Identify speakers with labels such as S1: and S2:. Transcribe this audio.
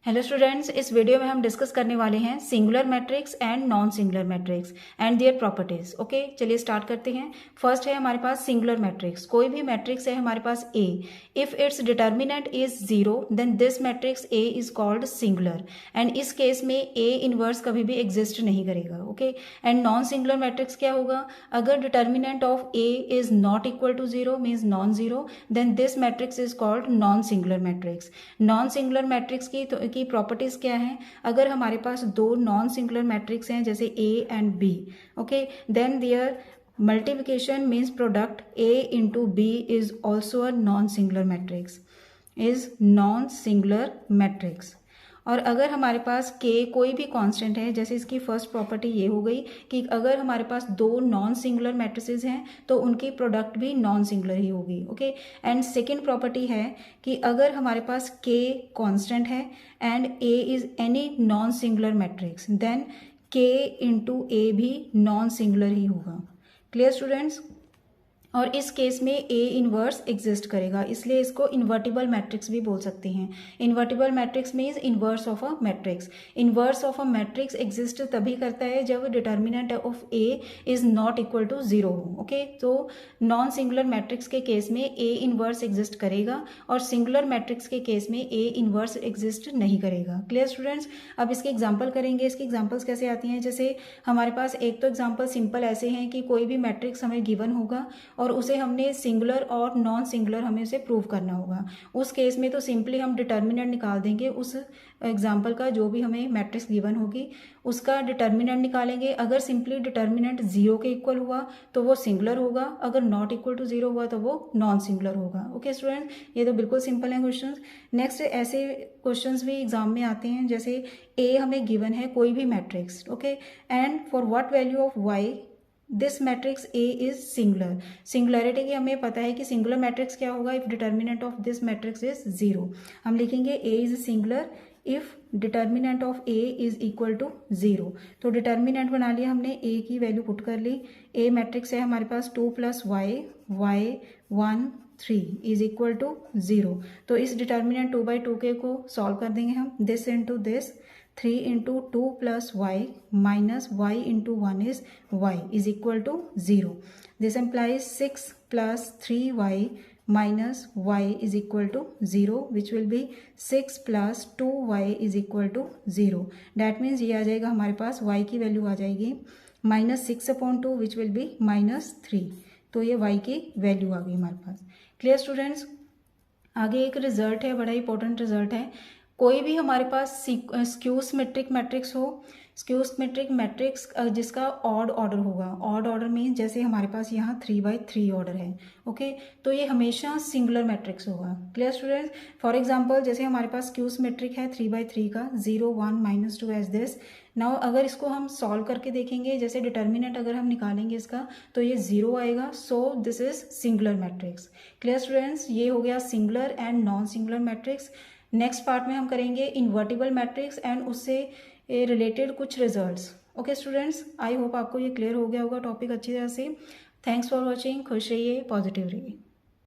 S1: Hello students, इस video में हम डिस्कस करने वाले हैं singular matrix and non singular matrix and their properties. Okay, चलिए स्टार्ट करते हैं। फर्स्ट है हमारे पास सिंगुलर मैट्रिक्स। कोई भी मैट्रिक्स है हमारे पास A, if its determinant is zero then this matrix A is called singular and इस केस में ए इनवर्स कभी भी एग्जिस्ट नहीं करेगा। Okay, and non singular matrix क्या होगा? अगर determinant of A is not equal to zero means non zero then this matrix is called non singular matrix. Non singular matrix की properties क्या है? अगर हमारे पास दो नॉन सिंगुलर मैट्रिक्स हैं जैसे A and B, okay, then their multiplication means product A into B is also a non singular matrix, is non singular matrix. और अगर हमारे पास के कोई भी कांस्टेंट है, जैसे इसकी फर्स्ट प्रॉपर्टी ये हो गई कि अगर हमारे पास दो नॉन सिंगुलर मैट्रिसेस हैं तो उनकी प्रोडक्ट भी नॉन सिंगुलर ही होगी। ओके, एंड सेकेंड प्रॉपर्टी है कि अगर हमारे पास के कांस्टेंट है and A is any non singular matrix then k into A भी नॉन सिंगुलर ही होगा। Clear students? और इस केस में ए इनवर्स एग्जिस्ट करेगा, इसलिए इसको इन्वर्टिबल मैट्रिक्स भी बोल सकते हैं। Invertible matrix means inverse of a matrix. Inverse of a matrix exist तभी करता है जब determinant of A is not equal to zero हो। ओके, तो नॉन सिंगुलर मैट्रिक्स के केस में ए इनवर्स एग्जिस्ट करेगा और सिंगुलर मैट्रिक्स के केस में ए इनवर्स एग्जिस्ट नहीं करेगा। Clear students? अब इसके एग्जाम्पल करेंगे। इसकी एग्जाम्पल्स कैसे आती हैं? जैसे हमारे पास एक तो एग्जाम्पल सिंपल ऐसे हैं कि कोई भी मैट्रिक्स हमें गिवन होगा और उसे हमने सिंगुलर और नॉन सिंगुलर हमें उसे प्रूव करना होगा। उस केस में तो सिंपली हम डिटर्मिनेंट निकाल देंगे, उस एग्जाम्पल का जो भी हमें मैट्रिक्स गिवन होगी उसका डिटर्मिनेंट निकालेंगे। अगर सिंपली डिटर्मिनेंट जीरो के इक्वल हुआ तो वो सिंगुलर होगा, अगर नॉट इक्वल टू जीरो हुआ तो वो नॉन सिंगुलर होगा। ओके स्टूडेंट, ये तो बिल्कुल सिंपल है क्वेश्चन। नेक्स्ट ऐसे क्वेश्चंस भी एग्जाम में आते हैं, जैसे ए हमें गिवन है कोई भी matrix, okay, and for what value of y this matrix A is singular. Singularity की हमें पता है कि सिंगुलर मैट्रिक्स क्या होगा? If determinant of this matrix is zero, हम लिखेंगे A is singular if determinant of A is equal to zero. तो डिटर्मिनेंट बना लिया हमने, ए की वैल्यू पुट कर ली। ए मैट्रिक्स है हमारे पास 2 + y, y 1 3 is equal to zero. तो इस डिटर्मिनेंट 2/2 के को सॉल्व कर देंगे हम। This into this 3 into 2 + y minus y into 1 is y is equal to zero. This implies 6 + 3y minus y is equal to 0 which will be 6 + 2y is equal to 0. That means ये आ जाएगा हमारे पास y की value आ जाएगी -6/2 which will be -3। तो ये y की value आ गई हमारे पास। Clear students? आगे एक रिजल्ट है, बड़ा इंपॉर्टेंट रिजल्ट है। कोई भी हमारे पास स्क्यू सिमेट्रिक मैट्रिक्स हो, स्क्यू सिमेट्रिक मैट्रिक्स जिसका ऑड ऑर्डर होगा, ऑड ऑर्डर मीन जैसे हमारे पास यहाँ 3/3 ऑर्डर है, ओके, तो ये हमेशा सिंगुलर मैट्रिक्स होगा। Clear students? फॉर एग्जांपल जैसे हमारे पास स्क्यू सिमेट्रिक है 3/3 का, 0 1 -2 एज दिस। नाउ अगर इसको हम सॉल्व करके देखेंगे, जैसे डिटर्मिनेंट अगर हम निकालेंगे इसका तो ये 0 आएगा, so this is singular matrix. Clear students? ये हो गया singular and non singular matrix. Next part में हम करेंगे इन्वर्टिबल मैट्रिक्स एंड उससे रिलेटेड कुछ results. Okay students, I hope आपको ये क्लियर हो गया होगा टॉपिक अच्छी तरह से। Thanks for watching. खुश रहिए, पॉजिटिव रहिए।